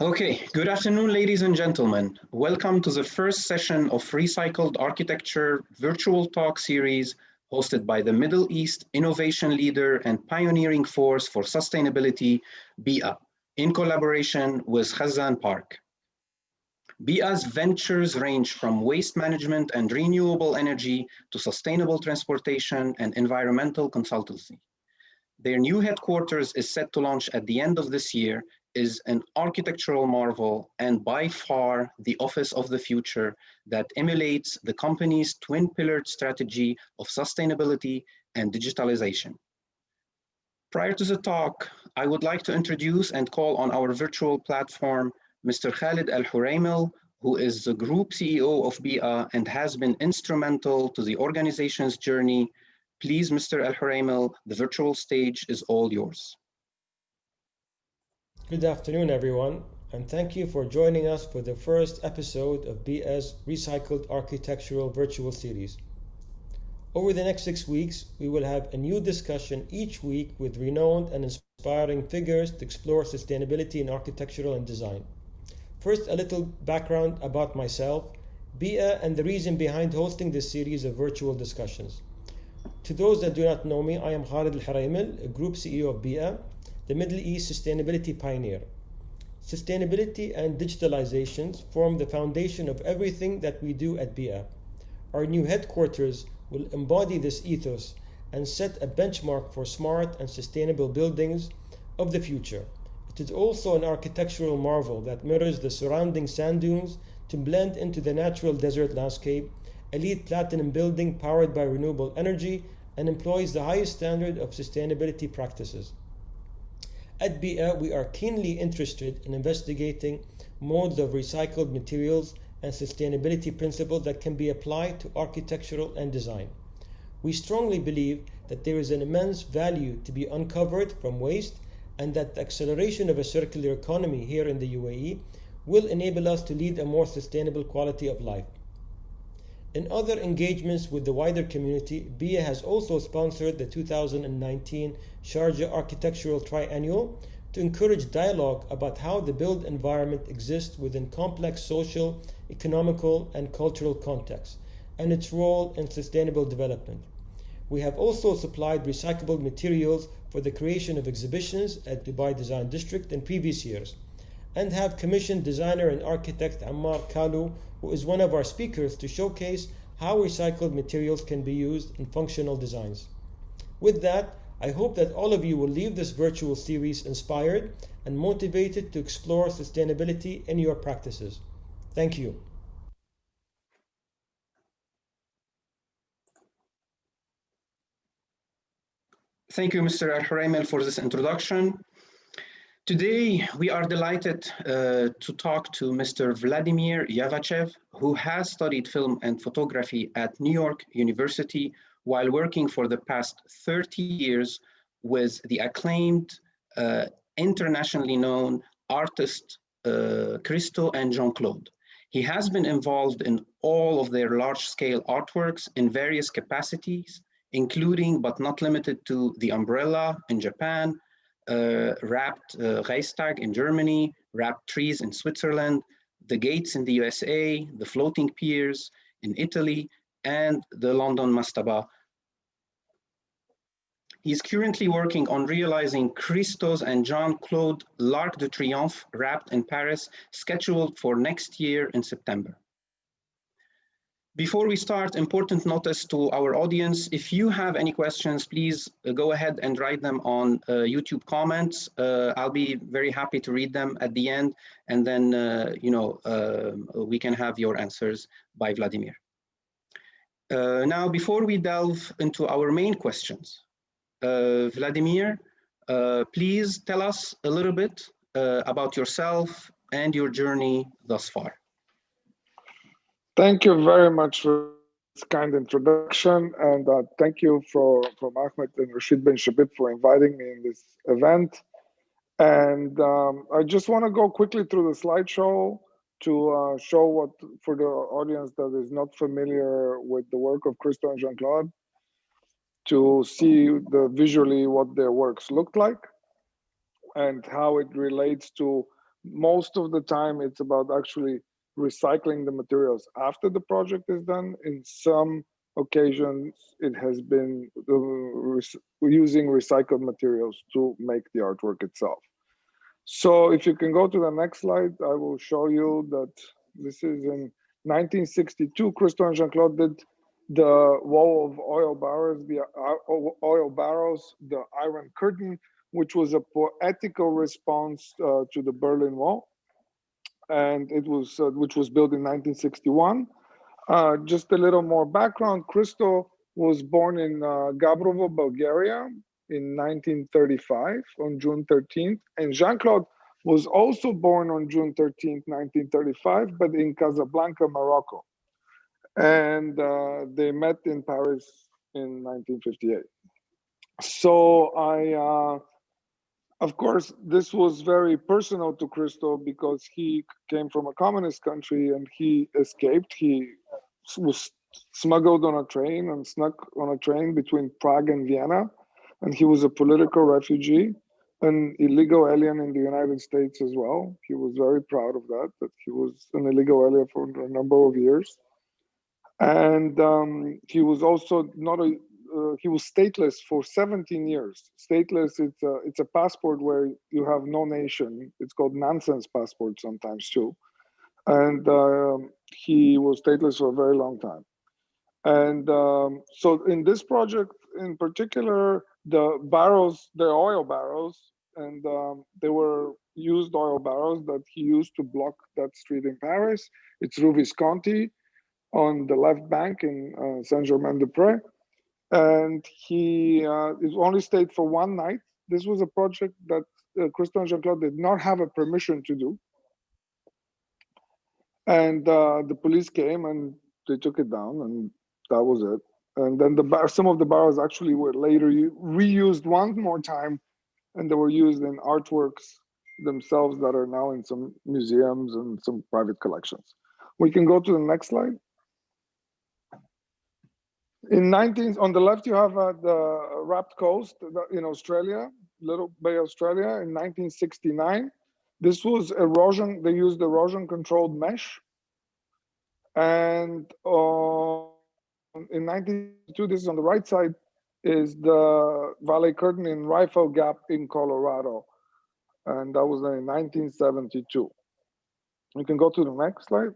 Okay, good afternoon, ladies and gentlemen. Welcome to the first session of Recycled Architecture virtual talk series hosted by the Middle East innovation leader and pioneering force for sustainability, BIA, in collaboration with Khazan Park. BIA's ventures range from waste management and renewable energy to sustainable transportation and environmental consultancy. Their new headquarters is set to launch at the end of this year, is an architectural marvel and by far the office of the future that emulates the company's twin-pillared strategy of sustainability and digitalization. Prior to the talk, I would like to introduce and call on our virtual platform, Mr. Khalid Al-Huraimel, who is the Group CEO of BIA and has been instrumental to the organization's journey. Please, Mr. Al-Huraimel, the virtual stage is all yours. Good afternoon, everyone, and thank you for joining us for the first episode of BIA's Recycled Architectural Virtual Series. Over the next 6 weeks, we will have a new discussion each week with renowned and inspiring figures to explore sustainability in architectural and design. First, a little background about myself, BIA, and the reason behind hosting this series of virtual discussions. To those that do not know me, I am Khalid Al-Huraimel, Group CEO of BIA, the Middle East sustainability pioneer. Sustainability and digitalizations form the foundation of everything that we do at BIA. Our new headquarters will embody this ethos and set a benchmark for smart and sustainable buildings of the future. It is also an architectural marvel that mirrors the surrounding sand dunes to blend into the natural desert landscape, elite platinum building powered by renewable energy, and employs the highest standard of sustainability practices. At BIA, we are keenly interested in investigating modes of recycled materials and sustainability principles that can be applied to architectural and design. We strongly believe that there is an immense value to be uncovered from waste and that the acceleration of a circular economy here in the UAE will enable us to lead a more sustainable quality of life. In other engagements with the wider community, BIA has also sponsored the 2019 Sharjah Architectural Triennial to encourage dialogue about how the built environment exists within complex social, economical, and cultural contexts, and its role in sustainable development. We have also supplied recyclable materials for the creation of exhibitions at Dubai Design District in previous years, and have commissioned designer and architect Ammar Kalo, who is one of our speakers, to showcase how recycled materials can be used in functional designs. With that, I hope that all of you will leave this virtual series inspired and motivated to explore sustainability in your practices. Thank you. Thank you, Mr. Al-Huraimel, for this introduction. Today, we are delighted to talk to Mr. Vladimir Yavachev, who has studied film and photography at New York University while working for the past 30 years with the acclaimed, internationally known artist Christo and Jeanne-Claude. He has been involved in all of their large-scale artworks in various capacities, including but not limited to the Umbrella in Japan, wrapped Reichstag in Germany, wrapped trees in Switzerland, the gates in the USA, the floating piers in Italy, and the London Mastaba. He's currently working on realizing Christo's and Jeanne-Claude l'Arc de Triomphe wrapped in Paris, scheduled for next year in September. Before we start, important notice to our audience: if you have any questions, please go ahead and write them on YouTube comments. I'll be very happy to read them at the end, and then we can have your answers by Vladimir. Now, before we delve into our main questions, Vladimir, please tell us a little bit about yourself and your journey thus far. Thank you very much for this kind introduction, and thank you from Ahmed and Rashid bin Shabib for inviting me in this event. And I just want to go quickly through the slideshow to show what, for the audience that is not familiar with the work of Christo and Jeanne-Claude, to see visually what their works looked like and how it relates to Most of the time, it's about actually recycling the materials after the project is done. In some occasions, it has been using recycled materials to make the artwork itself. So if you can go to the next slide, I will show you that this is in 1962, Christo and Jeanne-Claude did the wall of oil barrels, the Iron Curtain, which was a poetical response to the Berlin Wall, and it was which was built in 1961. Just a little more background: Christo was born in Gabrovo, Bulgaria, in 1935 on June 13th, and Jeanne-Claude was also born on June 13th, 1935, but in Casablanca, Morocco, and they met in Paris in 1958. So of course, this was very personal to Christo because he came from a communist country and he escaped. He was smuggled on a train and snuck on a train between Prague and Vienna. And he was a political refugee, an illegal alien in the United States as well. He was very proud of that he was an illegal alien for a number of years. And he was also he was stateless for 17 years. Stateless, it's a passport where you have no nation. It's called nonsense passport sometimes too. And he was stateless for a very long time. And so in this project in particular, the barrels, they're oil barrels, and they were used oil barrels that he used to block that street in Paris. It's Rue Visconti on the left bank in Saint-Germain-des-Prés. And he only stayed for one night. This was a project that Christo and Jeanne-Claude did not have a permission to do. And the police came and they took it down, and that was it. And then some of the barrels actually were later reused one more time, and they were used in artworks themselves that are now in some museums and some private collections. We can go to the next slide. On the left, you have the Rapt Coast in Australia, Little Bay, Australia, in 1969. This was erosion. They used erosion-controlled mesh. And in 1992, this is on the right side, is the Valley Curtain in Rifle Gap in Colorado. And that was in 1972. We can go to the next slide.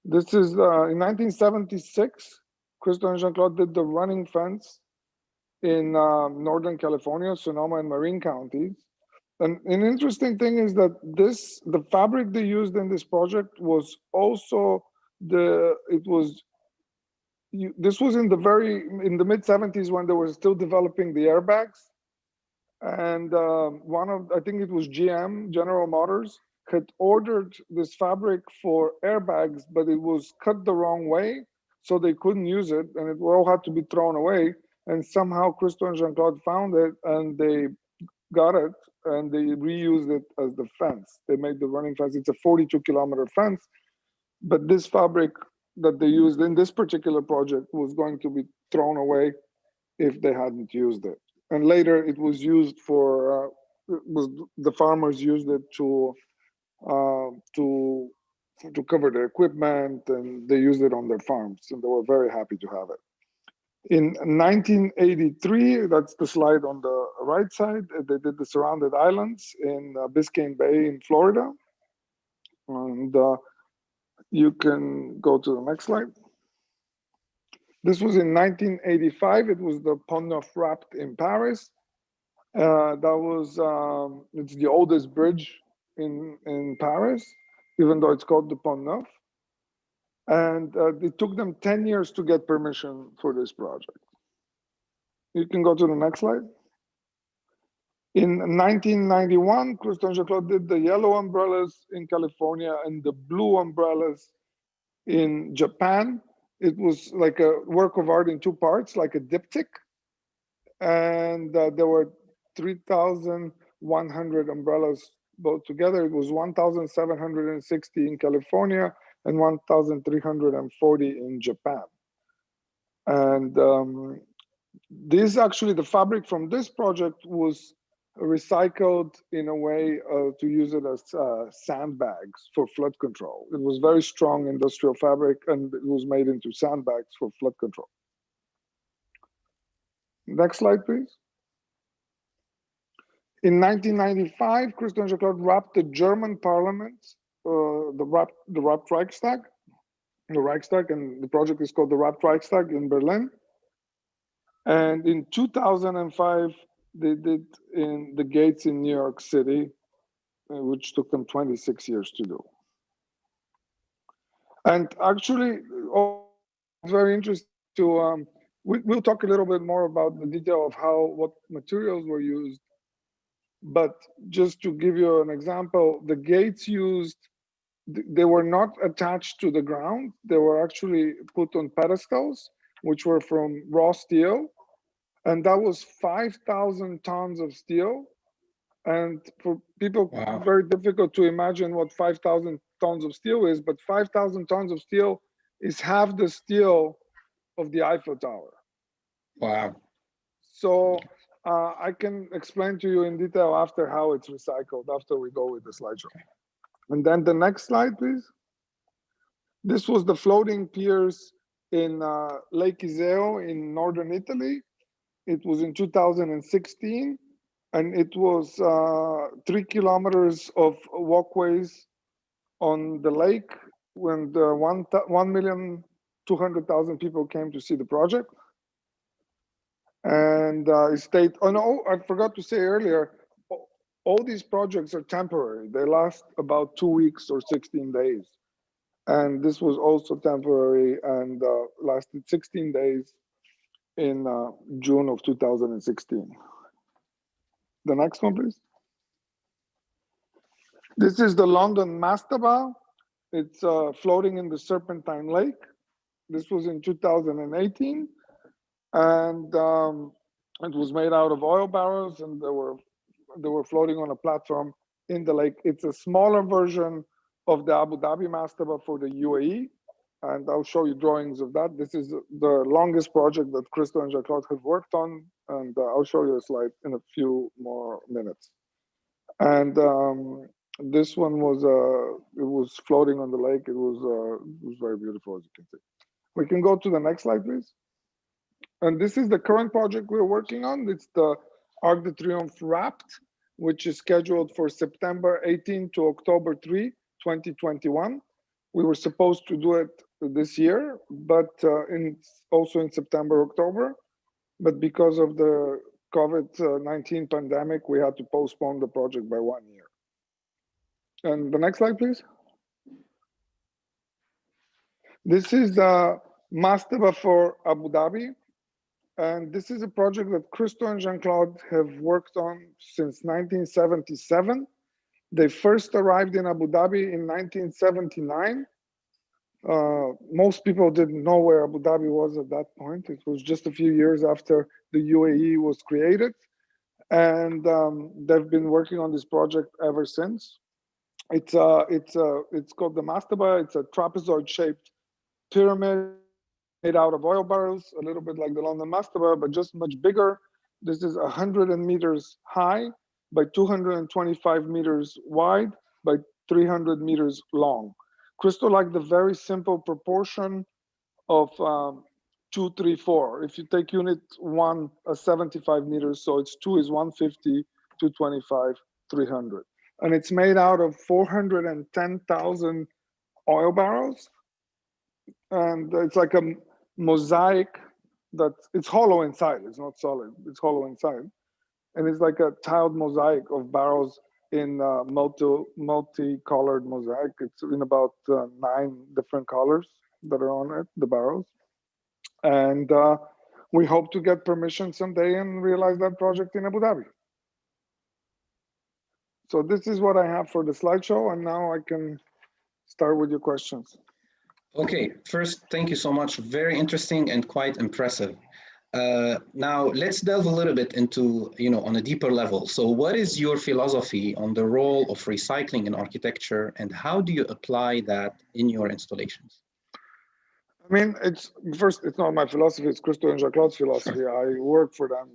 This is in 1976. Christo and Jeanne-Claude did the running fence in Northern California, Sonoma and Marin counties. And an interesting thing is that the fabric they used in this project was also this was in the mid 70s when they were still developing the airbags. And I think it was GM, General Motors, had ordered this fabric for airbags, but it was cut the wrong way, so they couldn't use it, and it all had to be thrown away. And somehow Christo and Jeanne-Claude found it, and they got it, and they reused it as the fence. They made the running fence. It's a 42-kilometer fence, but this fabric that they used in this particular project was going to be thrown away if they hadn't used it. And later it was used for, the farmers used it to cover their equipment, and they used it on their farms, and they were very happy to have it. In 1983, that's the slide on the right side, they did the Surrounded Islands in Biscayne Bay in Florida. And you can go to the next slide. This was in 1985. It was the Pont Neuf Rapt in Paris. It's the oldest bridge in Paris, even though it's called the Pont Neuf. And it took them 10 years to get permission for this project. You can go to the next slide. In 1991, Christo and Jeanne-Claude did the yellow umbrellas in California and the blue umbrellas in Japan. It was like a work of art in two parts, like a diptych. And there were 3,100 umbrellas both together. It was 1,760 in California and 1,340 in Japan. And the fabric from this project was recycled in a way to use it as sandbags for flood control. It was very strong industrial fabric, and it was made into sandbags for flood control. Next slide, please. In 1995, Christo and Jeanne-Claude wrapped the German parliament, the wrapped Reichstag, and the project is called the wrapped Reichstag in Berlin. And in 2005, they did in the gates in New York City, which took them 26 years to do. And actually, it's very interesting to, we'll talk a little bit more about the detail of what materials were used. But just to give you an example, the gates used, they were not attached to the ground. They were actually put on pedestals, which were from raw steel. And that was 5,000 tons of steel. And for people, Wow. very difficult to imagine what 5,000 tons of steel is, but 5,000 tons of steel is half the steel of the Eiffel Tower. Wow. So I can explain to you in detail after how it's recycled, after we go with the slideshow. And then the next slide, please. This was the floating piers in Lake Iseo in northern Italy. It was in 2016, and it was 3 kilometers of walkways on the lake when the 1,200,000 people came to see the project. And it stayed, oh no, I forgot to say earlier, all these projects are temporary. They last about 2 weeks or 16 days. And this was also temporary and lasted 16 days in June of 2016. The next one, please. This is the London mastaba. It's floating in the Serpentine Lake. This was in 2018. And it was made out of oil barrels, and they were floating on a platform in the lake. It's a smaller version of the Abu Dhabi mastaba for the UAE, and I'll show you drawings of that. This is the longest project that Christo and Jeanne-Claude have worked on, and I'll show you a slide in a few more minutes. And this one was it was floating on the lake. It was very beautiful, as you can see. We can go to the next slide, please. And this is the current project we're working on. It's the Arc de Triomphe Wrapped, which is scheduled for September 18 to October 3, 2021. We were supposed to do it this year, but also in September, October. But because of the COVID-19 pandemic, we had to postpone the project by 1 year. And the next slide, please. This is the mastaba for Abu Dhabi. And this is a project that Christo and Jeanne-Claude have worked on since 1977. They first arrived in Abu Dhabi in 1979. Most people didn't know where Abu Dhabi was at that point. It was just a few years after the UAE was created. And they've been working on this project ever since. It's called the mastaba. It's a trapezoid-shaped pyramid made out of oil barrels, a little bit like the London mastaba, but just much bigger. This is 100 meters high by 225 meters wide by 300 meters long. Christo liked the very simple proportion of 2, 3, 4. If you take unit 1 as 75 meters, so it's 2 is 150, 225, 300. And it's made out of 410,000 oil barrels. And it's like a mosaic it's hollow inside. It's not solid. It's hollow inside. And it's like a tiled mosaic of barrels in multi-colored mosaic. It's in about 9 different colors that are on it, the barrels. And we hope to get permission someday and realize that project in Abu Dhabi. So this is what I have for the slideshow, and now I can start with your questions. Okay, first, thank you so much. Very interesting and quite impressive. Now, let's delve a little bit into, on a deeper level. So what is your philosophy on the role of recycling in architecture, and how do you apply that in your installations? I mean, it's not my philosophy, it's Christo and Jeanne-Claude's philosophy. I work for them.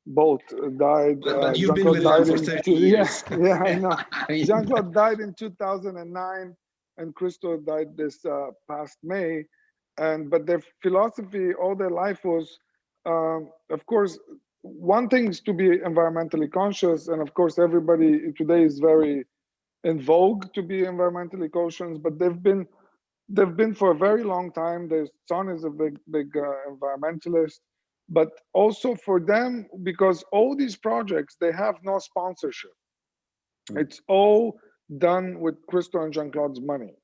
both died. But you've been with them for 30 years. Yeah, I know. I mean, Jeanne-Claude died in 2009, and Christo died this past May. But their philosophy all their life was, of course, one thing is to be environmentally conscious, and of course, everybody today is very in vogue to be environmentally conscious. But they've been for a very long time. Their son is a big environmentalist, but also for them, because all these projects, they have no sponsorship. It's all done with Christo and Jeanne-Claude's money.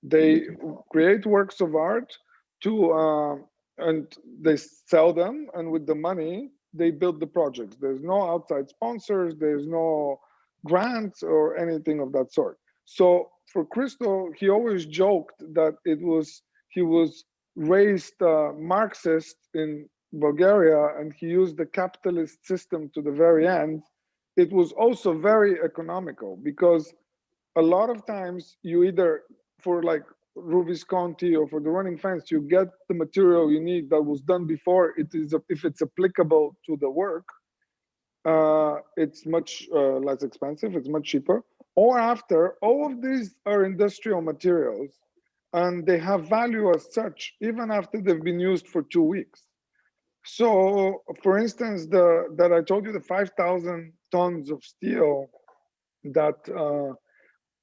They create works of art and they sell them, and with the money, they build the projects. There's no outside sponsors, there's no grants or anything of that sort. So for Christo, he always joked that he was raised Marxist in Bulgaria, and he used the capitalist system to the very end. It was also very economical, because a lot of times you either, for like Visconti or for the running fence, you get the material you need that was done before. If it's applicable to the work, it's much less expensive, it's much cheaper. Or after, all of these are industrial materials, and they have value as such, even after they've been used for 2 weeks. So, for instance, that I told you, the 5,000 tons of steel that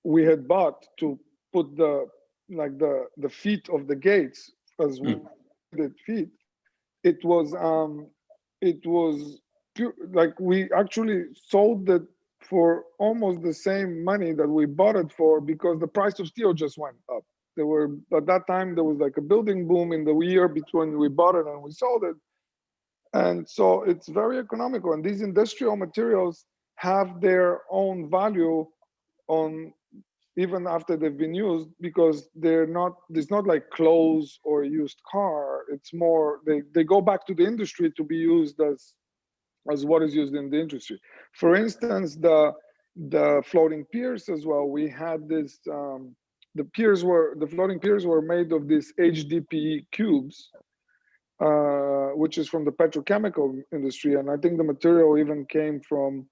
we had bought to put the feet of the gates, as we did feet. It was pure, like we actually sold it for almost the same money that we bought it for, because the price of steel just went up. At that time, there was like a building boom in the year between we bought it and we sold it. And so it's very economical. And these industrial materials have their own value even after they've been used, because it's not like clothes or a used car. It's more, they go back to the industry to be used as what is used in the industry. For instance, the floating piers as well. We had this, the floating piers were made of these HDPE cubes, which is from the petrochemical industry. And I think the material even came from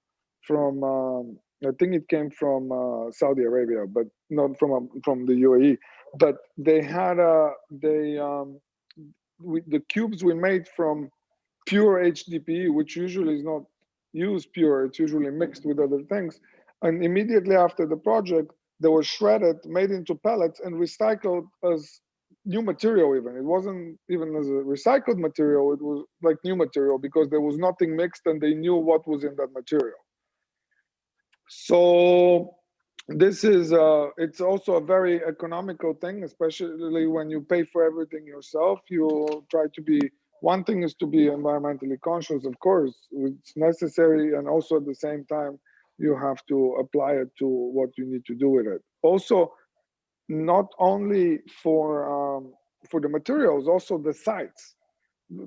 I think it came from Saudi Arabia, but not from the UAE. But they had the cubes we made from pure HDPE, which usually is not used pure, it's usually mixed with other things. And immediately after the project, they were shredded, made into pellets, and recycled as new material even. It wasn't even as a recycled material, it was like new material, because there was nothing mixed and they knew what was in that material. So this is, it's also a very economical thing, especially when you pay for everything yourself. You try to be, one thing is to be environmentally conscious, of course, it's necessary. And also at the same time, you have to apply it to what you need to do with it. Also, not only for the materials, also the sites.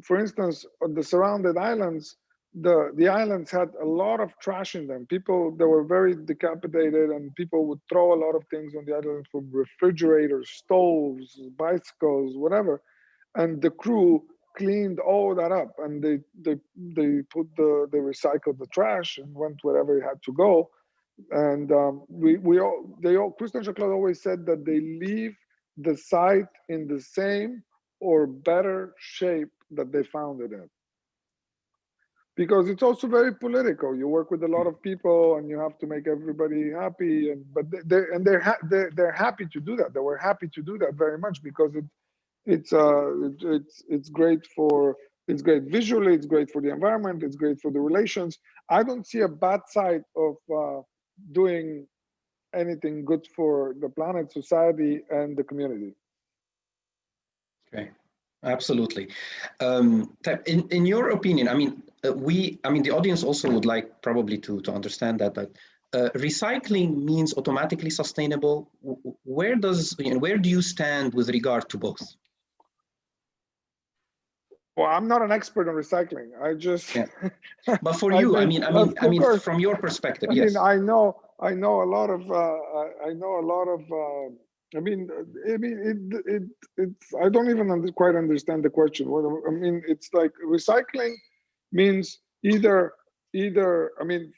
For instance, the surrounded islands, the islands had a lot of trash in them. People, they were very decapitated, and people would throw a lot of things on the island, from refrigerators, stoves, bicycles, whatever. And the crew cleaned all that up, and they recycled the trash and went wherever it had to go. And Christo and Jeanne-Claude always said that they leave the site in the same or better shape that they found it in. Because it's also very political. You work with a lot of people, and you have to make everybody happy. But they're happy to do that. They were happy to do that very much, because it's great visually, it's great for the environment, it's great for the relations. I don't see a bad side of doing anything good for the planet, society, and the community. Okay, absolutely. In your opinion, I mean, the audience also would like probably to understand that recycling means automatically sustainable. Where do you stand with regard to both? Well, I'm not an expert on recycling. I just. Yeah. But for you, I mean, from your perspective, yes. I know a lot of. I don't even quite understand the question. I mean, it's like recycling means either either, I mean,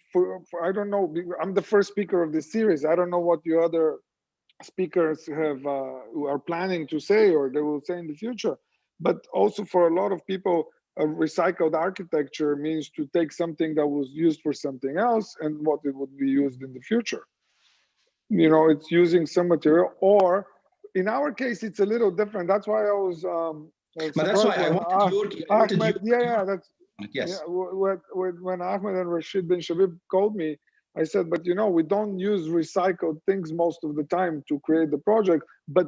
I don't know, I'm the first speaker of this series. I don't know what your other speakers have who are planning to say or they will say in the future. But also for a lot of people, a recycled architecture means to take something that was used for something else and what it would be used in the future. You know, it's using some material, or in our case, it's a little different. That's why I was But that's why surprised I when wanted Ahmed, yeah, that's yes. yeah. When Ahmed and Rashid bin Shabib called me, I said, but you know, we don't use recycled things most of the time to create the project, but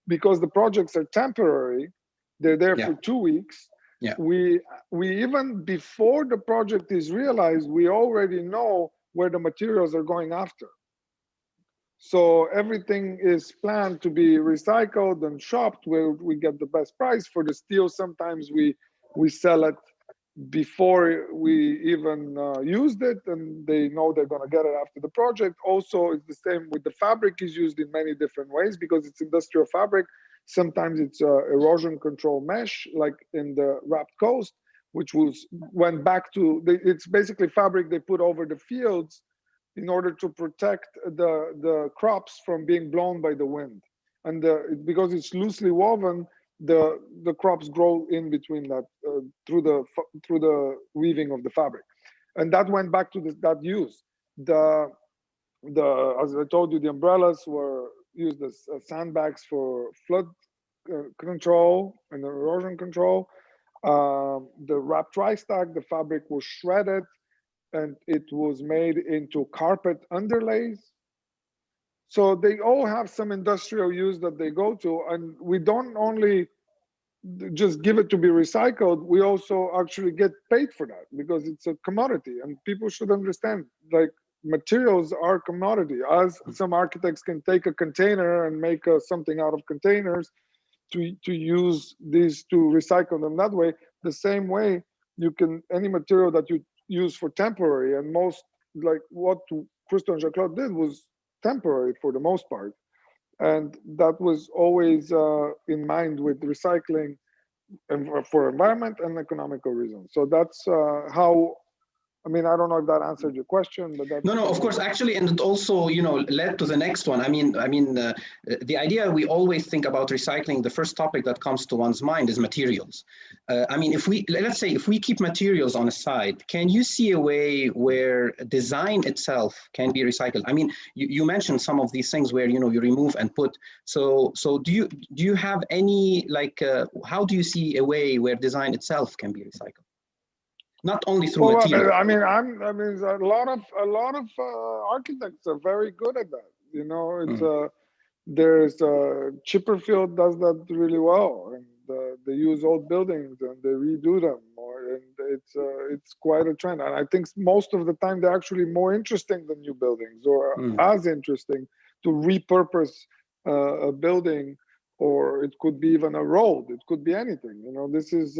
because the projects are temporary, they're there for 2 weeks. Yeah. We even before the project is realized, we already know where the materials are going after. So everything is planned to be recycled and shopped where we get the best price. For the steel, sometimes we sell it before we even used it, and they know they're going to get it after the project. Also, it's the same with the fabric. Is used in many different ways because it's industrial fabric. Sometimes it's erosion control mesh, like in the wrapped coast, which went back to it's basically fabric they put over the fields in order to protect the crops from being blown by the wind. And because it's loosely woven, the crops grow in between that through the weaving of the fabric. And that went back to that use. As I told you, the umbrellas were used as sandbags for flood control and erosion control. The wrapped tri-stack, the fabric was shredded and it was made into carpet underlays. So they all have some industrial use that they go to, and we don't only just give it to be recycled, we also actually get paid for that because it's a commodity, and people should understand, like, materials are commodity. As some architects can take a container and make something out of containers to use these to recycle them that way, the same way you can, any material that you use for temporary, and most, like what Christo and Jeanne-Claude did was temporary for the most part, and that was always in mind with recycling and for environment and economical reasons. So that's how, I mean, I don't know if that answered your question, but that's No, of course, actually, and it also, you know, led to the next one. I mean, the idea we always think about recycling, the first topic that comes to one's mind is materials. I mean, let's say if we keep materials on a side, can you see a way where design itself can be recycled? I mean, you mentioned some of these things where, you know, you remove and put. So do you have any, like, how do you see a way where design itself can be recycled? Not only through material. I mean, a lot of architects are very good at that. You know, it's there's Chipperfield does that really well, and they use old buildings and they redo them, and it's quite a trend. And I think most of the time they're actually more interesting than new buildings, or as interesting to repurpose a building, or it could be even a road. It could be anything. You know, this is.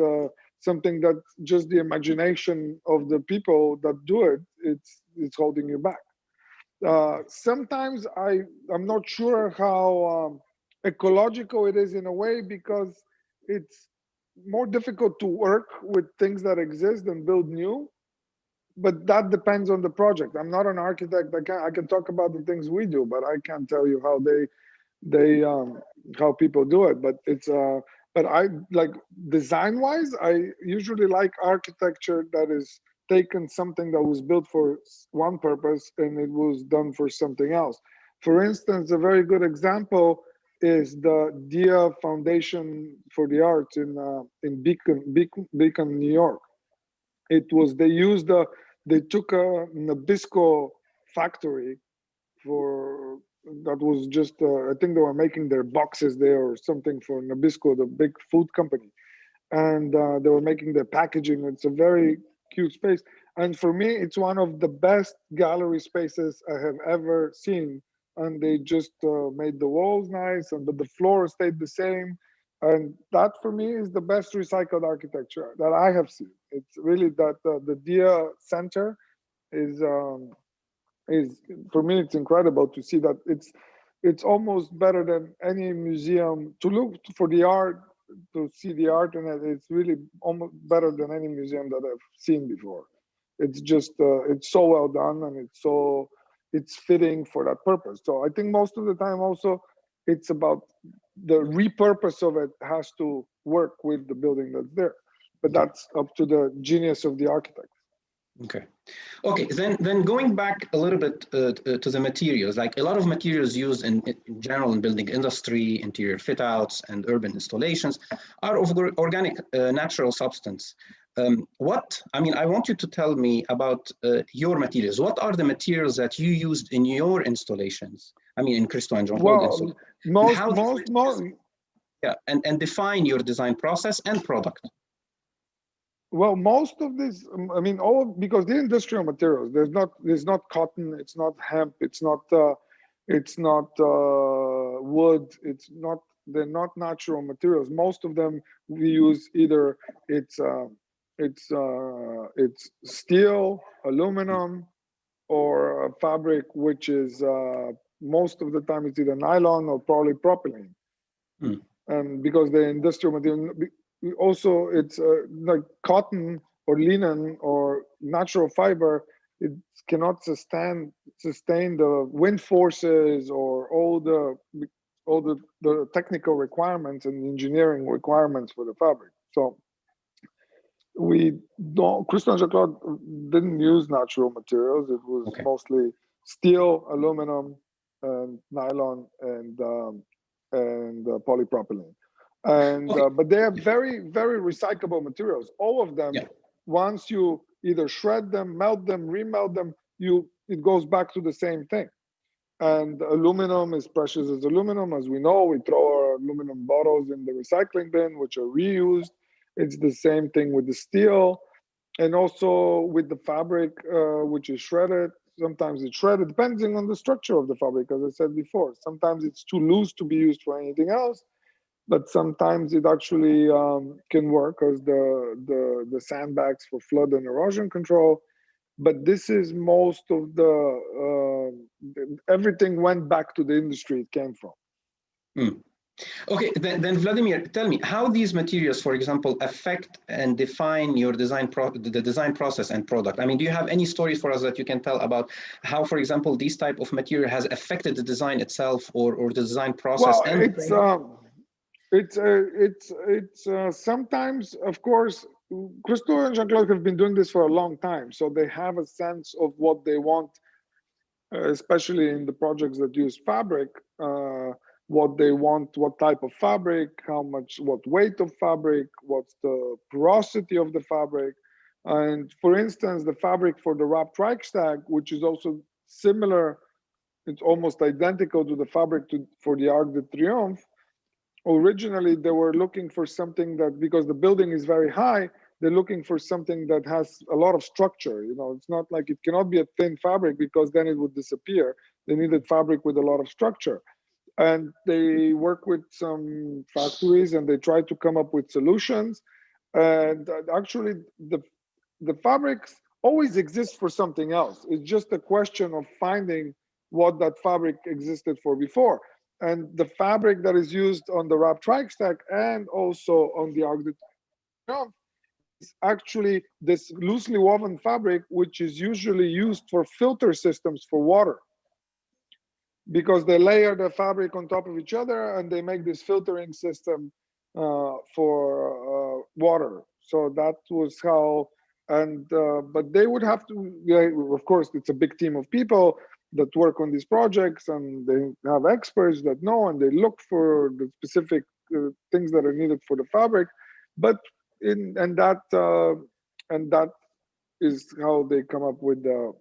Something that just the imagination of the people that do it, it's holding you back. Sometimes I'm not sure how ecological it is in a way, because it's more difficult to work with things that exist and build new. But that depends on the project. I'm not an architect. I can talk about the things we do, but I can't tell you how how people do it. But it's but I like, design wise, I usually like architecture that is taken something that was built for one purpose and it was done for something else. For instance, a very good example is the Dia Foundation for the Arts in Beacon, New York. It was, they took a Nabisco factory that was just, I think they were making their boxes there or something for Nabisco, the big food company. And they were making their packaging. It's a very cute space. And for me, it's one of the best gallery spaces I have ever seen. And they just made the walls nice, but the floor stayed the same. And that for me is the best recycled architecture that I have seen. It's really that the Dia Center is for me, it's incredible to see that it's almost better than any museum to look for the art, to see the art in it. It's really almost better than any museum that I've seen before. It's just it's so well done, and it's fitting for that purpose. So I think most of the time also it's about the repurpose of it has to work with the building that's there, but that's up to the genius of the architect. Okay. Then going back a little bit to the materials, like a lot of materials used in general in building industry, interior fit outs, and urban installations are of organic natural substance. I want you to tell me about your materials. What are the materials that you used in your installations? I mean, in Christo and Jeanne-Claude. And define your design process and product. Well, most of this, I mean, because the industrial materials, there's not cotton, it's not hemp, it's not wood, they're not natural materials. Most of them we use either it's steel, aluminum, or a fabric, which is most of the time it's either nylon or polypropylene. And because the industrial material, also it's like cotton or linen or natural fiber, it cannot sustain the wind forces or all the technical requirements and engineering requirements for the fabric. So Christo and Jeanne-Claude didn't use natural materials. It was mostly steel, aluminum, and nylon, and polypropylene. And but they are very, very recyclable materials. All of them, once you either shred them, melt them, remelt them, it goes back to the same thing. And aluminum is precious as aluminum. As we know, we throw our aluminum bottles in the recycling bin, which are reused. It's the same thing with the steel, and also with the fabric, which is shredded. Sometimes it's shredded, depending on the structure of the fabric, as I said before. Sometimes it's too loose to be used for anything else, but sometimes it actually can work as the sandbags for flood and erosion control. But this is most of everything went back to the industry it came from. Okay, then Vladimir, tell me how these materials, for example, affect and define your the design process and product. I mean, do you have any stories for us that you can tell about how, for example, this type of material has affected the design itself or the design process? Well, it's sometimes, of course, Christo and Jeanne-Claude have been doing this for a long time, so they have a sense of what they want, especially in the projects that use fabric. What they want, what type of fabric, what weight of fabric, what's the porosity of the fabric. And for instance, the fabric for the wrapped Reichstag, which is also similar, it's almost identical to the fabric for the Arc de Triomphe. Originally, they were looking for something that, because the building is very high, they're looking for something that has a lot of structure. You know, it's not like it cannot be a thin fabric because then it would disappear. They needed fabric with a lot of structure. And they work with some factories and they try to come up with solutions. And actually, the fabrics always exist for something else. It's just a question of finding what that fabric existed for before. And the fabric that is used on the wrapped Reichstag and also on the Arc de Triomphe is actually this loosely woven fabric, which is usually used for filter systems for water, because they layer the fabric on top of each other and they make this filtering system for water. So that was how, but they would have to, of course, it's a big team of people that work on these projects, and they have experts that know, and they look for the specific things that are needed for the fabric. But that is how they come up with the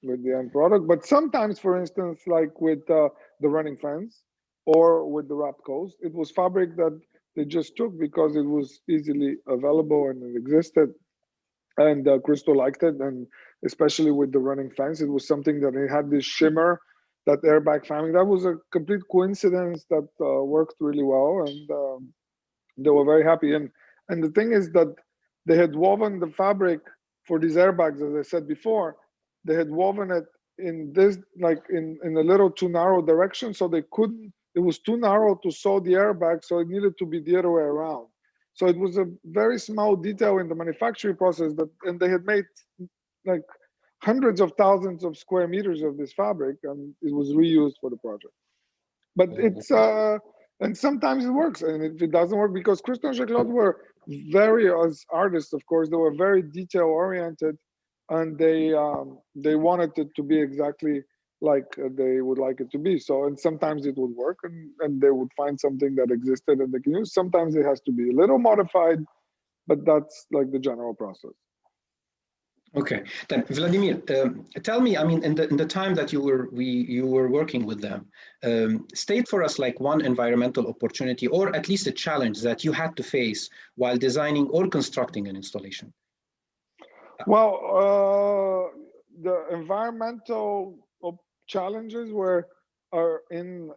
end product. But sometimes, for instance, like with the running fence or with the wrapped coast, it was fabric that they just took because it was easily available and it existed, and Christo liked it. And especially with the running fence, it was something that it had this shimmer, that airbag family. That was a complete coincidence that worked really well, and they were very happy. And the thing is that they had woven the fabric for these airbags, as I said before. They had woven it in this, like in a little too narrow direction, so they couldn't, it was too narrow to sew the airbag, so it needed to be the other way around. So it was a very small detail in the manufacturing process and they had made like hundreds of thousands of square meters of this fabric, and it was reused for the project. But it's and sometimes it works, and if it doesn't work, because Christo and Jeanne-Claude were very, as artists, of course, they were very detail oriented, and they wanted it to be exactly like they would like it to be. So, and sometimes it would work, and they would find something that existed and they can use. Sometimes it has to be a little modified, but that's like the general process. Okay, then Vladimir, tell me, I mean, in the time that you were working with them, state for us like one environmental opportunity or at least a challenge that you had to face while designing or constructing an installation. Well, the environmental challenges are in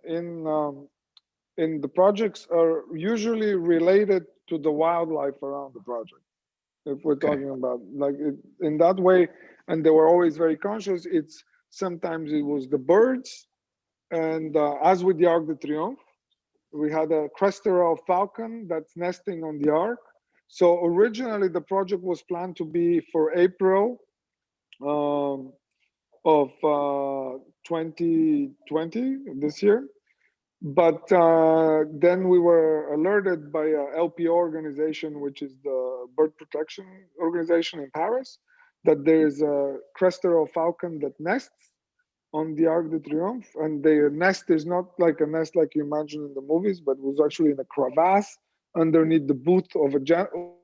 the projects are usually related to the wildlife around the project. If we're talking about like in that way, and they were always very conscious. It's sometimes it was the birds, and as with the Arc de Triomphe, we had a Crestorel falcon that's nesting on the Arc. So originally the project was planned to be for April of 2020, this year. But then we were alerted by a LPO organization, which is the bird protection organization in Paris, that there is a Crestorel falcon that nests on the Arc de Triomphe, and the nest is not like a nest like you imagine in the movies, but was actually in a crevasse underneath the boot of a general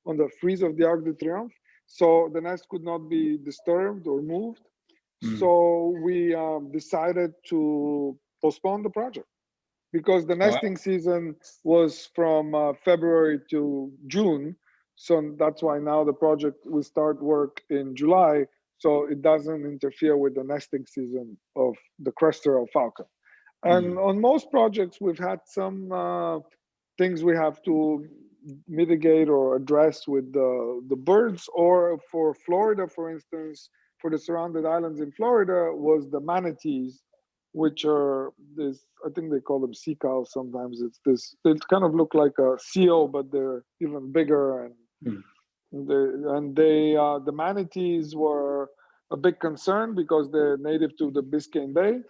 on the frieze of the Arc de Triomphe. So the nest could not be disturbed or moved. So we decided to postpone the project because the nesting season was from February to June. So that's why now the project will start work in July. So it doesn't interfere with the nesting season of the Crestorel falcon. And on most projects, we've had some things we have to mitigate or address with the birds, or for Florida, for instance, for the surrounded islands in Florida was the manatees, which are this, I think they call them sea cows sometimes. It's this, they kind of look like a seal, but they're even bigger. And the manatees were a big concern because they're native to the Biscayne Bay.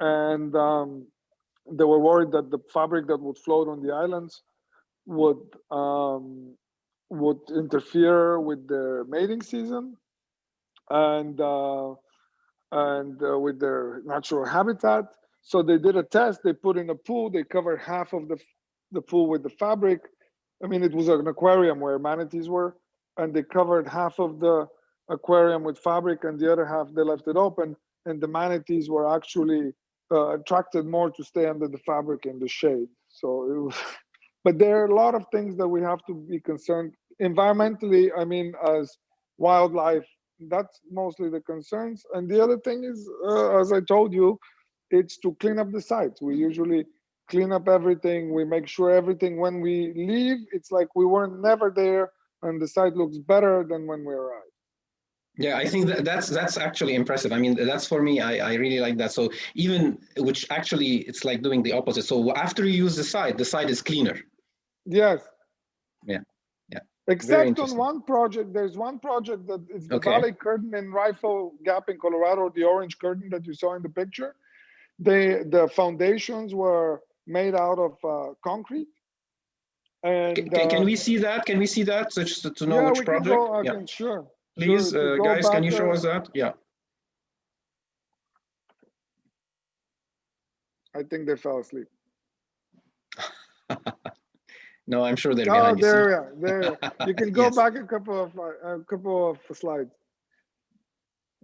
And they were worried that the fabric that would float on the islands would interfere with their mating season and with their natural habitat. So they did a test. They put in a pool. They covered half of the pool with the fabric. I mean, it was an aquarium where manatees were, and they covered half of the aquarium with fabric, and the other half they left it open. And the manatees were actually attracted more to stay under the fabric in the shade. So it was, but there are a lot of things that we have to be concerned environmentally. I mean, as wildlife, that's mostly the concerns. And the other thing is, as I told you, it's to clean up the sites. We usually clean up everything. We make sure everything, when we leave, it's like we weren't never there, and the site looks better than when we arrived. Yeah, I think that's actually impressive. I mean, that's for me, I really like that. So even, which actually, it's like doing the opposite. So after you use the site is cleaner. Yes. Yeah. Except on one project, there's one project that is the Valley Curtain in Rifle Gap in Colorado, the orange curtain that you saw in the picture. The foundations were made out of concrete. And can we see that? Can we see that, so just to know which project? I can, sure. Please, guys, can you show us that? Yeah. I think they fell asleep. No, I'm sure they're behind you. There. You can go back a couple of slides.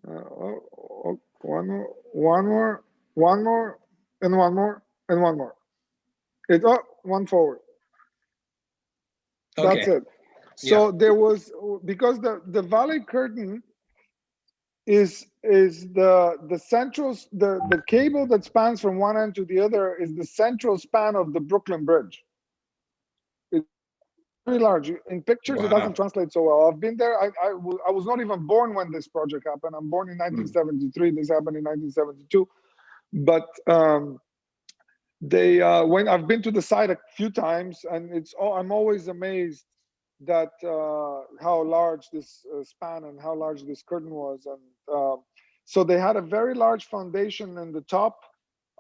One more, and one more. It's one forward. Okay. That's it. So there was, because the Valley Curtain is the central, the cable that spans from one end to the other is the central span of the Brooklyn Bridge. It's very large. In pictures, it doesn't translate so well. I've been there. I was not even born when this project happened. I'm born in 1973. This happened in 1972. But when I've been to the site a few times, and I'm always amazed that how large this span and how large this curtain was. And so they had a very large foundation in the top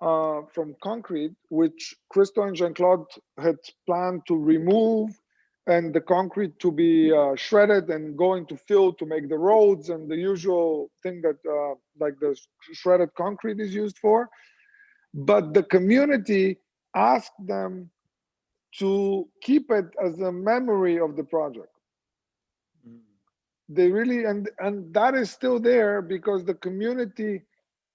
from concrete, which Christo and Jeanne-Claude had planned to remove, and the concrete to be shredded and go into fill to make the roads and the usual thing that like the shredded concrete is used for. But the community asked them to keep it as a memory of the project. They really, and that is still there because the community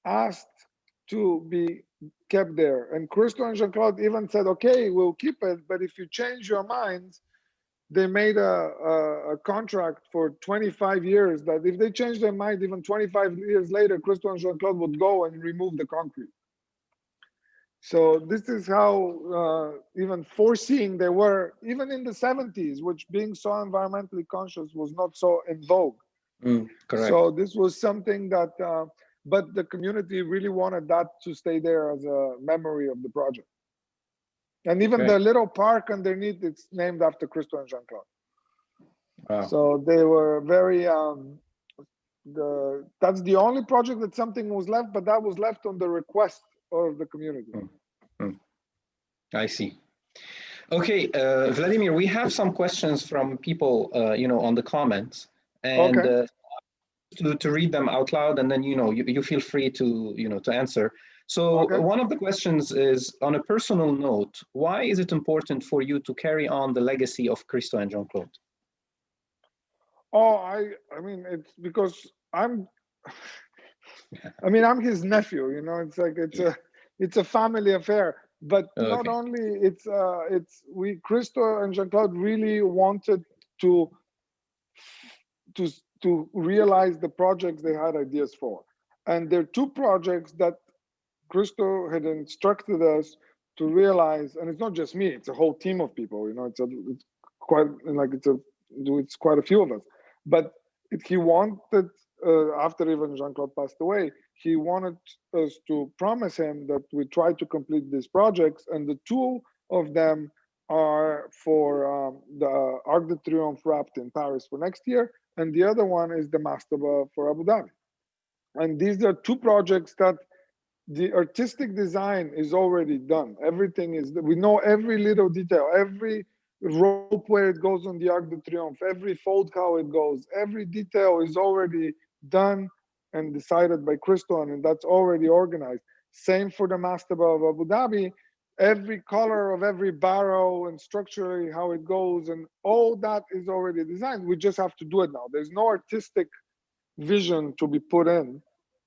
asked to be kept there. And Christo and Jeanne-Claude even said, okay, we'll keep it, but if you change your minds, they made a contract for 25 years that if they change their mind, even 25 years later, Christo and Jeanne-Claude would go and remove the concrete. So this is how even foreseeing they were, even in the 70s, which being so environmentally conscious was not so in vogue. Correct. So this was something that, but the community really wanted that to stay there as a memory of the project. And even the little park underneath, it's named after Christo and Jeanne-Claude. Wow. So they were very, that's the only project that something was left, but that was left on the request of the community. I see. Okay, Vladimir, we have some questions from people, on the comments, and to read them out loud, and then you feel free to to answer. So one of the questions is, on a personal note, why is it important for you to carry on the legacy of Christo and Jeanne-Claude? Oh, I mean, it's because I'm his nephew, it's like it's a family affair. But not only Christo and Jeanne-Claude really wanted to realize the projects they had ideas for. And there are two projects that Christo had instructed us to realize, and it's not just me, it's a whole team of people, it's quite a few of us. But he wanted, after even Jeanne-Claude passed away, he wanted us to promise him that we try to complete these projects, and the two of them are for the Arc de Triomphe wrapped in Paris for next year, and the other one is the mastaba for Abu Dhabi. And these are two projects that the artistic design is already done. Everything is, we know every little detail, every rope where it goes on the Arc de Triomphe, every fold how it goes, every detail is already done and decided by Christo, and that's already organized. Same for the mastaba of Abu Dhabi. Every color of every barrow and structurally how it goes, and all that is already designed. We just have to do it now. There's no artistic vision to be put in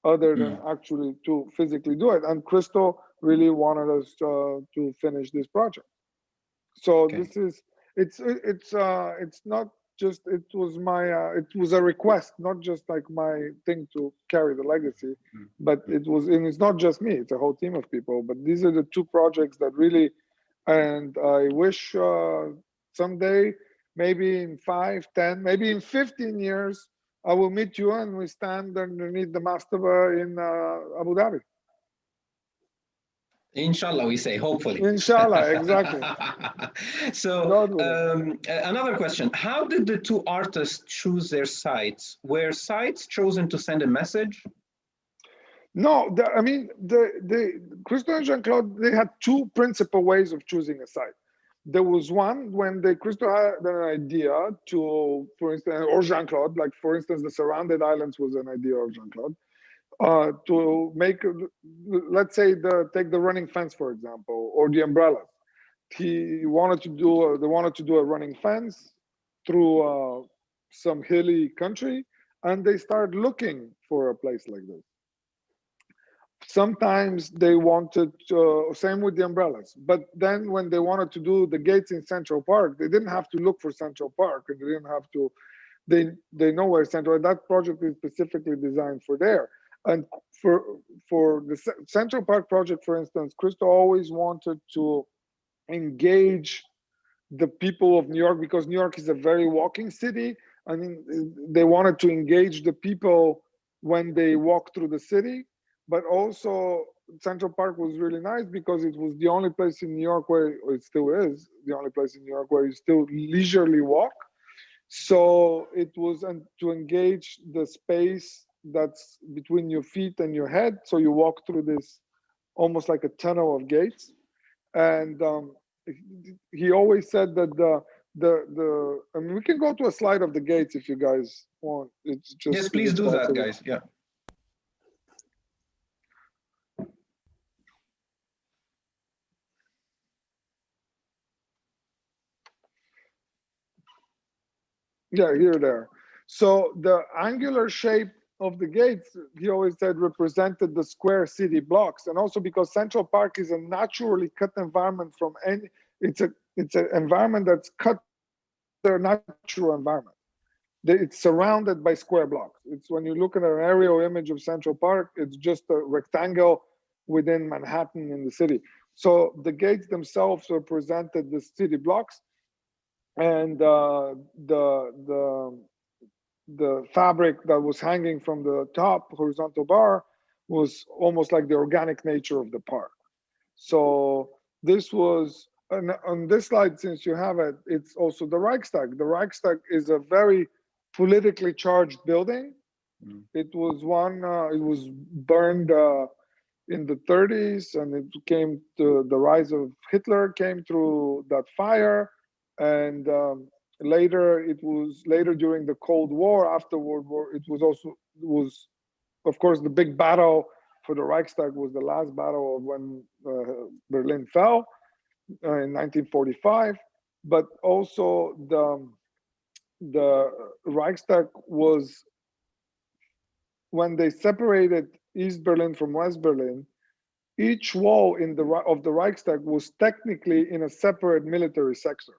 other than actually to physically do it. And Christo really wanted us to finish this project. So this is, it's not just, it was a request, not just like my thing to carry the legacy, but and it's not just me, it's a whole team of people. But these are the two projects that really, and I wish someday, maybe in 5, 10, maybe in 15 years, I will meet you and we stand underneath the mastaba in Abu Dhabi. Inshallah, we say, hopefully. Inshallah, exactly. So another question, how did the two artists choose their sites? Were sites chosen to send a message? No, Christo and Jeanne-Claude, they had two principal ways of choosing a site. There was one when Christo had an idea to, for instance, or Jeanne-Claude, like for instance, the Surrounded Islands was an idea of Jeanne-Claude, to make, let's say, take the running fence, for example, or the umbrellas. They wanted to do a running fence through some hilly country, and they started looking for a place like this. Sometimes they wanted, same with the umbrellas, but then when they wanted to do the gates in Central Park, they didn't have to look for Central Park, and they didn't have to, they know where Central, that project is specifically designed for there. And for the Central Park project, for instance, Christo always wanted to engage the people of New York, because New York is a very walking city. I mean, they wanted to engage the people when they walk through the city. But also Central Park was really nice because it was the only place in New York where, or it still is, the only place in New York where you still leisurely walk. So it was to engage the space that's between your feet and your head. So you walk through this almost like a tunnel of gates. And he always said that I mean, we can go to a slide of the gates if you guys want. It's just, yes, please do that, guys. Yeah. Yeah, here, there. So the angular shape of the gates, he always said, represented the square city blocks. And also because Central Park is a naturally cut environment from any, it's an environment that's cut their natural environment. It's surrounded by square blocks. It's when you look at an aerial image of Central Park, it's just a rectangle within Manhattan in the city. So the gates themselves represented the city blocks, and the fabric that was hanging from the top horizontal bar was almost like the organic nature of the park. So this was, on this slide, since you have it, it's also the Reichstag. The Reichstag is a very politically charged building. It was it was burned in the 30s, and it came to the rise of Hitler came through that fire. And later during the Cold War, after World War, it was of course the big battle for the Reichstag was the last battle of when Berlin fell in 1945. But also the Reichstag was, when they separated East Berlin from West Berlin, each wall of the Reichstag was technically in a separate military sector.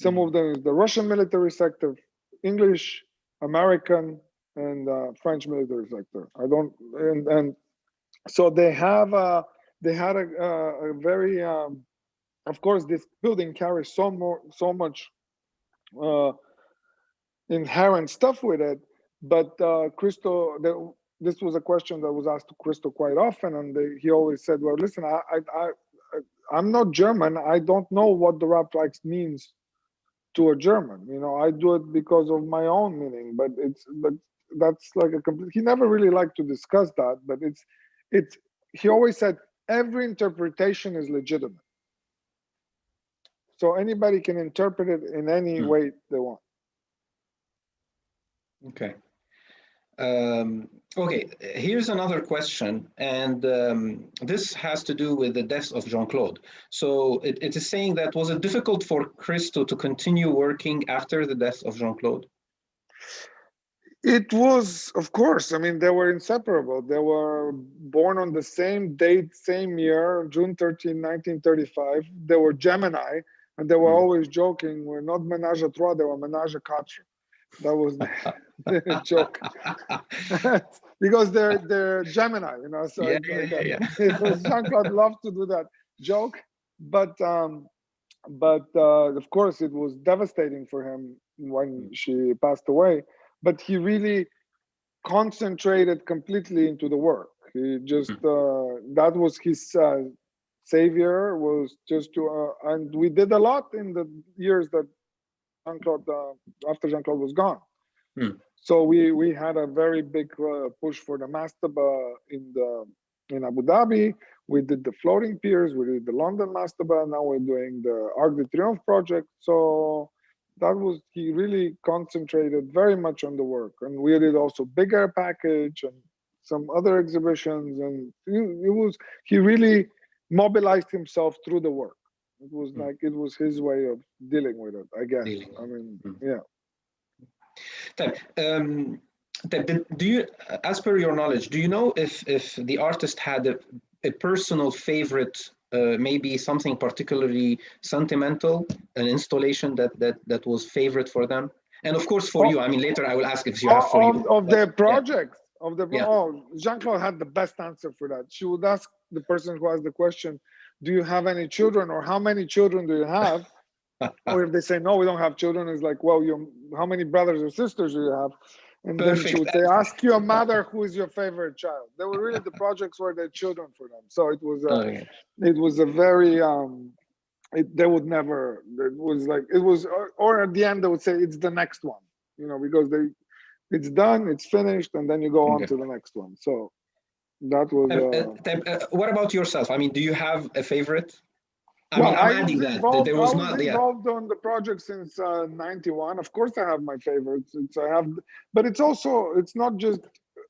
Some of them is the Russian military sector, English, American, and French military sector. And so they had a very, of course, this building carries so much inherent stuff with it. But Christo, this was a question that was asked to Christo quite often, and he always said, "Well, listen, I'm not German. I don't know what the Reichstag means to a German. You know, I do it because of my own meaning, but that's like a complete." He never really liked to discuss that, but he always said every interpretation is legitimate, so anybody can interpret it in any way they want. Okay. Okay, here's another question, and this has to do with the death of Jeanne-Claude. So it is saying that, was it difficult for Christo to continue working after the death of Jeanne-Claude? It was, of course. I mean, they were inseparable. They were born on the same date, same year, June 13, 1935. They were Gemini, and they were always joking. We're not menage a trois, they were menage a quatre. That was the joke. Because they're Gemini, you know. So it was, Jeanne-Claude loved to do that joke, but of course it was devastating for him when she passed away. But he really concentrated completely into the work. He just that was his savior, was just to and we did a lot in the years that Jeanne-Claude after Jeanne-Claude was gone. So we had a very big push for the mastaba in Abu Dhabi. We did the floating piers, we did the London mastaba. Now we're doing the Arc de Triomphe project. So that was, he really concentrated very much on the work, and we did also Big Air package and some other exhibitions, and he really mobilized himself through the work. It was like, it was his way of dealing with it, I guess. I mean, yeah. Do you, as per your knowledge, do you know if the artist had a personal favorite, maybe something particularly sentimental, an installation that was favorite for them? And of course for you, I mean, later I will ask if you have for you. Of their projects, Jeanne-Claude had the best answer for that. She would ask the person who asked the question, do you have any children, or how many children do you have? Or if they say, no, we don't have children, it's like, well, how many brothers or sisters do you have? And then she would say, ask your mother who is your favorite child. They were really, the projects were their children for them. So it was a very they would never, it was like, it was, or at the end they would say it's the next one, you know, because it's done, it's finished, and then you go on to the next one. So that was. What about yourself? I mean, do you have a favorite? I Well, mean, I'm adding that. There was not. I was involved on the project since '91. Of course, I have my favorites. But it's also, it's not just.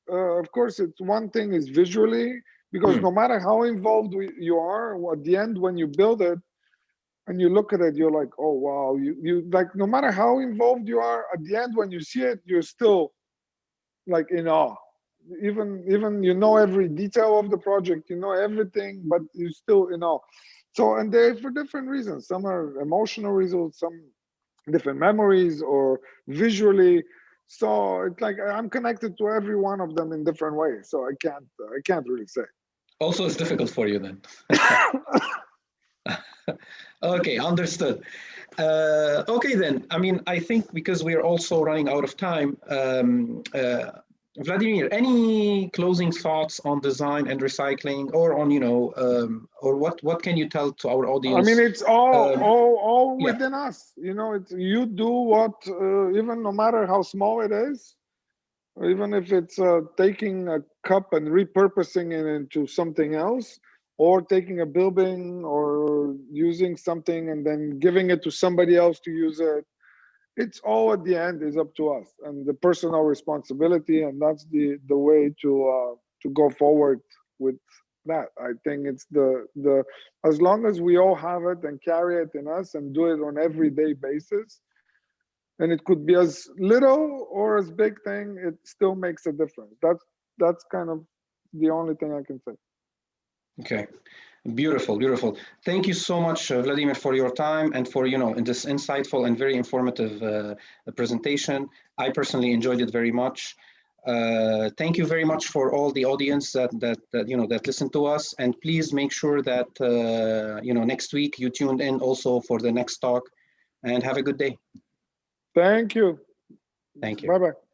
Of course, it's one thing is visually, because no matter how involved you are, at the end when you build it and you look at it, you're like, oh wow, you like, no matter how involved you are, at the end when you see it, you're still like in awe. Even you know every detail of the project, you know everything, but you're still in awe. So, and they're for different reasons. Some are emotional reasons, some different memories, or visually. So it's like I'm connected to every one of them in different ways. So I can't really say. Also, it's difficult for you then. Okay, understood. Okay then. I mean, I think because we're also running out of time. Vladimir, any closing thoughts on design and recycling, or on, you know, or what can you tell to our audience? I mean, it's all within us. You know, it's, you do what, even no matter how small it is, or even if it's taking a cup and repurposing it into something else, or taking a building or using something and then giving it to somebody else to use it. It's all at the end is up to us and the personal responsibility, and that's the way to go forward with that. I think it's the as long as we all have it and carry it in us and do it on everyday basis, and it could be as little or as big thing, it still makes a difference. That's kind of the only thing I can say. Okay. Beautiful, beautiful. Thank you so much, Vladimir, for your time and for, you know, in this insightful and very informative presentation. I personally enjoyed it very much. Thank you very much for all the audience that listened to us, and please make sure that next week you tuned in also for the next talk, and have a good day. Thank you. Thank you. Bye-bye.